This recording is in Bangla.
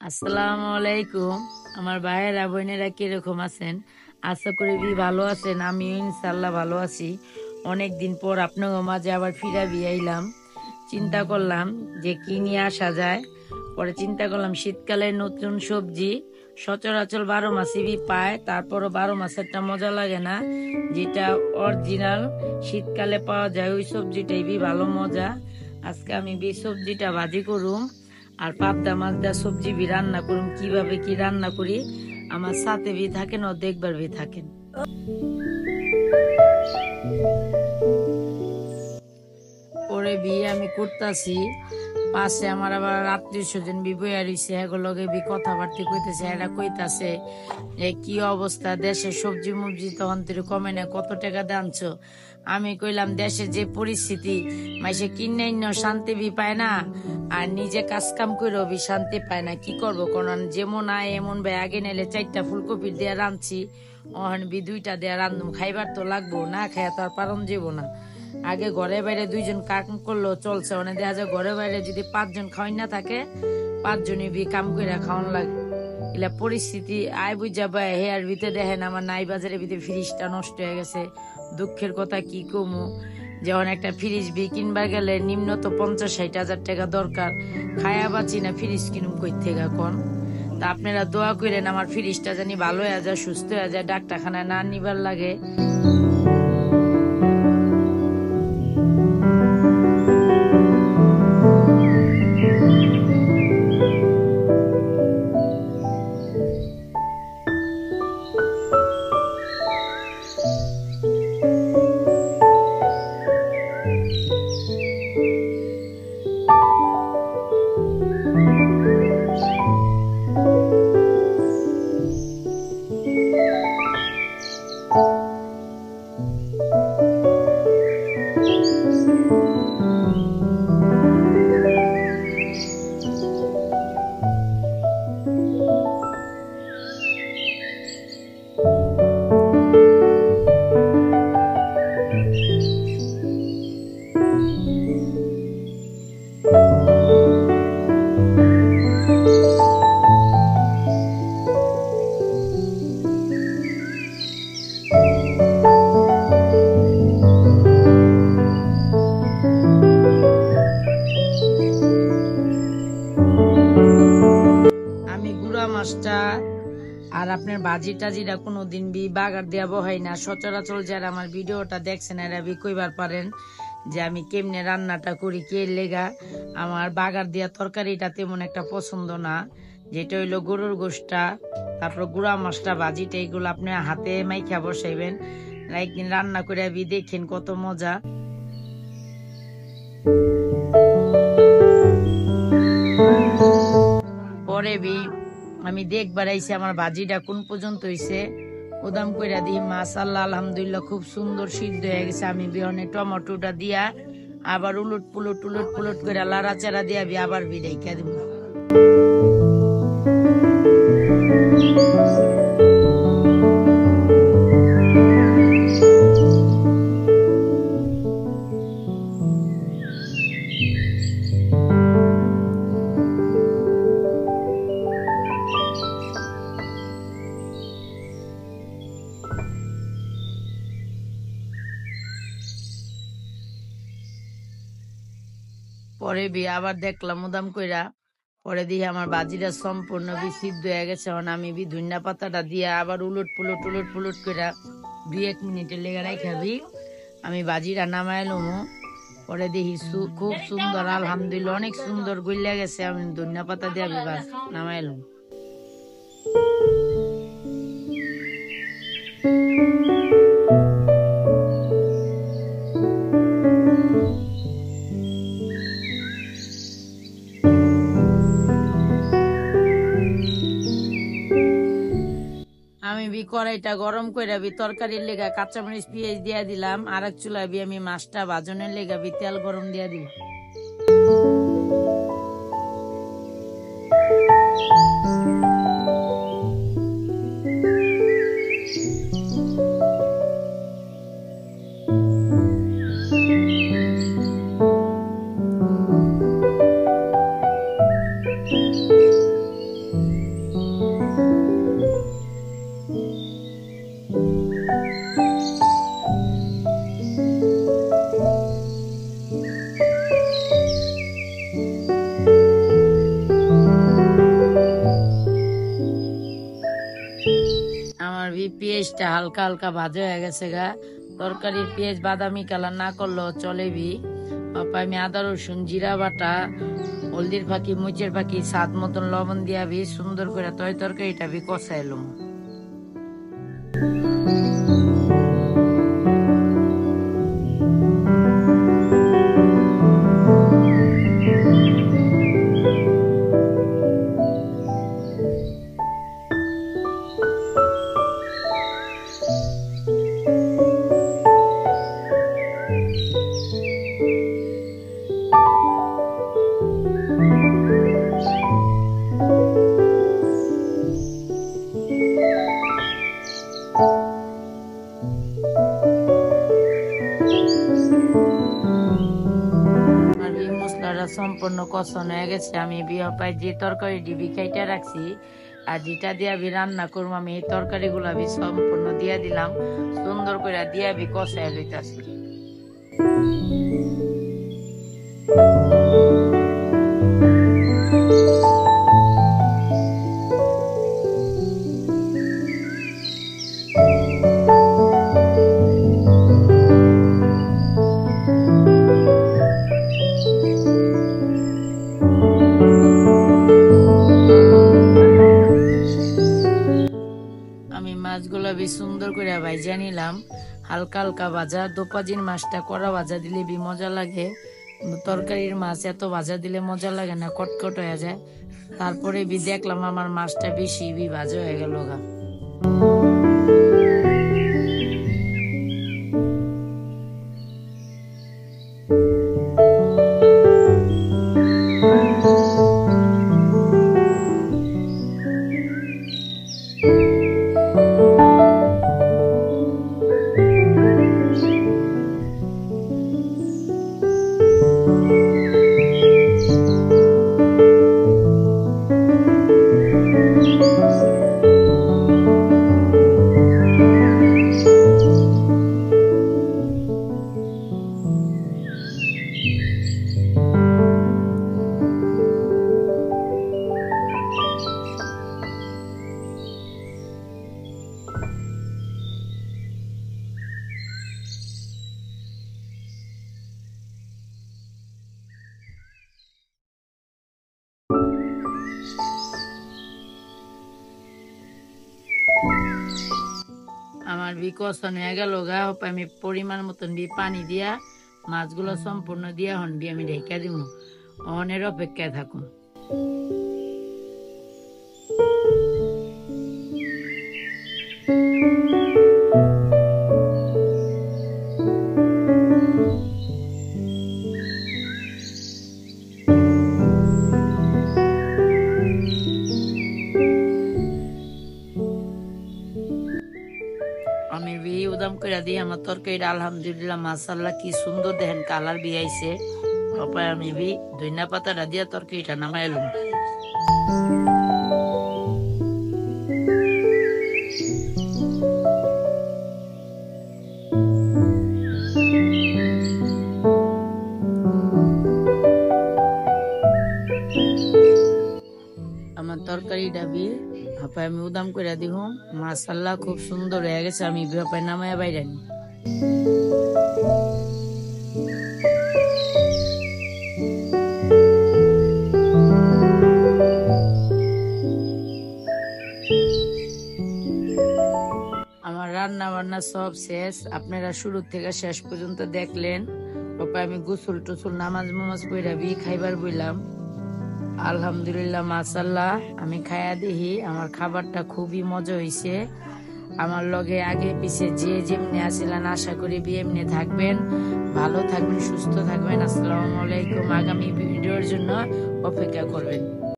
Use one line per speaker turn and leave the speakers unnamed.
আসসালামু আলাইকুম। আমার ভাইয়েরা বোনেরা কিরকম আছেন? আশা করি ভালো আছেন। আমিও ইনশাল্লাহ ভালো আছি। অনেকদিন পর আপনার মাঝে আবার ফিরা আইলাম। চিন্তা করলাম যে কি নিয়ে আসা যায়। পরে চিন্তা করলাম শীতকালের নতুন সবজি সচরাচর 12 মাসেই পায়, তারপরও 12 মাসেরটা মজা লাগে না। যেটা অরিজিনাল শীতকালে পাওয়া যায় ওই সবজিটাই ভালো মজা। আজকে আমি সবজিটা ভাজি করুম আর পাবদা মাছ দা সবজি রান্না করুম। কিভাবে কি রান্না করি আমার সাথে থাকেন ও দেখবার থাকেন। পরে বিয়ে আমি করতেছি, পাশে আমার আবার আত্মীয় স্বজন বইয়া রয়েছে, এগুলোকে কথাবার্তা কইতেছে। এরা কইতাছে কি অবস্থা দেশের সবজি মুবজি তখন তুই কমে না, কত টাকা দানছো। আমি কইলাম দেশের যে পরিস্থিতি মাইসে কিনে শান্তি পায় না, আর নিজে কাজ কাম করেও শান্তি পায় না। কি করবো কারণ যেমন আয় এমন ভাই আগে নেলে 4টা ফুলকপি দিয়ে রাঁধছি, ওখানে 2টা দিয়ে রান্ধুম, খাইবার তো লাগবো, না খাইয়া তো আর পারন যাবো না। আগে ঘরে বাইরে 2জন কাম করলেও চলছে, অনেক দেখা যায় ঘরে বাইরে যদি 5জন খাওয়াই না থাকে 5জনই কাম করে খাওয়ান লাগে। এলা পরিস্থিতি আয় বুঝা পায় হে আর ভিতরে দেখেন আমার নাই বাজারের ভিতরে ফ্রিজটা নষ্ট হয়ে গেছে। দুঃখের কথা কি কমু, যেমন একটা ফ্রিজ কিনবার গেলে নিম্নত 50-60 হাজার টাকা দরকার। খায়া বাঁচি না, ফ্রিজ কিনুম কই থেকে এখন। তা আপনারা দোয়া করেন আমার ফ্রিজটা জানি ভালো হয়ে যায়, সুস্থ হয়ে যায়, ডাক্তারখানায় না নিবার লাগে। মাছটা আর আপনার ভাজি টাজিটা কোনোদিন বাগার দেওয়া বহাই না। সচরাচর যারা আমার ভিডিওটা দেখছেন এরা কইবার পারেন যে আমি কেমনে রান্নাটা করি, কে লেগা আমার বাগার দেওয়া তরকারিটা তেমন একটা পছন্দ না। যেটা হইলো গরুর গোশটা, তারপর গুড়া মাছটা ভাজিটা, এগুলো আপনি হাতে মাইখা বসাইবেন, একদিন রান্না করে দেখেন কত মজা। পরে আমি দেখবার আইছি আমার ভাজিটা কোন পর্যন্ত হইছে, উদাম কইরা দিই মাশাআল্লাহ আলহামদুলিল্লাহ খুব সুন্দর সিদ্ধ হয়ে গেছে। আমি বিহনে টমেটোটা দিয়া আবার উলট পুলট করে লাড়াচাড়া দিয়া আবার ঢাইকা দিব। পরে আবার দেখলাম উদাম কইরা, পরে দিয়ে আমার বাজিটা সম্পূর্ণ সিদ্ধ হয়ে গেছে। আমি ধনিয়া পাতাটা দিয়ে আবার উলট পুলট কইরা 2-1 মিনিটের লেগে রাখাবি আমি বাজিটা নামাই লমু। পরে দেখি খুব সুন্দর আলহামদুলিল্লাহ অনেক সুন্দর গইলা গেছে। আমি ধনিয়া পাতা দিয়ে নামাই লমু। আমি কড়াইটা গরম করে তরকারির লেগা কাঁচামরিচ পেঁয়াজ দিয়া দিলাম, আর এক চুলা আমি মাছটা ভাজনের লেগা তেল গরম দিয়া দিব। পেঁয়াজটা হালকা হালকা ভাজা হয়ে গেছে গা। তরকারির পেঁয়াজ বাদামি কালার না করলেও চলেবি। তারপর আমি আদা রসুন জিরা বাটা হলদির ফাঁকি মুচের ফাঁকি স্বাদ মতন লবণ দিয়াবি সুন্দর করে তরকারিটা বি কষাইলাম। সম্পূর্ণ কষানো হয়ে গেছে। আমি বিহপাই যে তরকারি ডিবি খাইটা রাখছি আর যেটা দিয়া বি রান্না করবো আমি এই তরকারি গুলা বি সম্পূর্ণ দিয়া দিলাম, সুন্দর করে দিয়া বি কষাই লইতাছি। মাছগুলা বেশ সুন্দর করে ভাজা নিলাম, হালকা হালকা ভাজা। দোপাজির মাছটা কড়া ভাজা দিলে বি মজা লাগে, তরকারির মাছ এত ভাজা দিলে মজা লাগে না, কটকট হয়ে যায়। তারপরে বি দেখলাম আমার মাছটা বেশি বি ভাজা হয়ে গেল গা। আমার বি কষানো হয়ে গেল গা। আমি পরিমাণ মতন বি পানি দিয়া মাছগুলো সম্পূর্ণ দিয়া হন বি আমি ঢেকে দিব, অনের অপেক্ষায় থাকুন। আমি বি উদাম করে দিই আমার তরকারিটা আলহামদুলিল্লাহ মাশাআল্লাহ কি সুন্দর দেখেন কালার বিয়াইছে। তারপর আমি বি ধনিয়া পাতাটা দিয়া তরকারিটা নামাই এলাম। আমার তরকারিটা বি হাপায় আমি উদাম করে দিব, মাশাআল্লাহ খুব সুন্দর হয়ে গেছে। আমি হাপায় নামায় বাইরে নি। আমার রান্না বান্না সব শেষ, আপনারা শুরু থেকে শেষ পর্যন্ত দেখলেন। হাপায় আমি গোসল টুসুল নামাজ মামাজ পড়া বি খাইবার বইলাম। আলহামদুলিল্লাহ মাশাআল্লাহ আমি খায়া দেখি আমার খাবারটা খুবই মজা হয়েছে। আমার লগে আগে পিছে যে যেমনি আসিলেন আশা করি এমনি থাকবেন, ভালো থাকবেন, সুস্থ থাকবেন। আসসালামু আলাইকুম। আগামী ভিডিওর জন্য অপেক্ষা করবেন।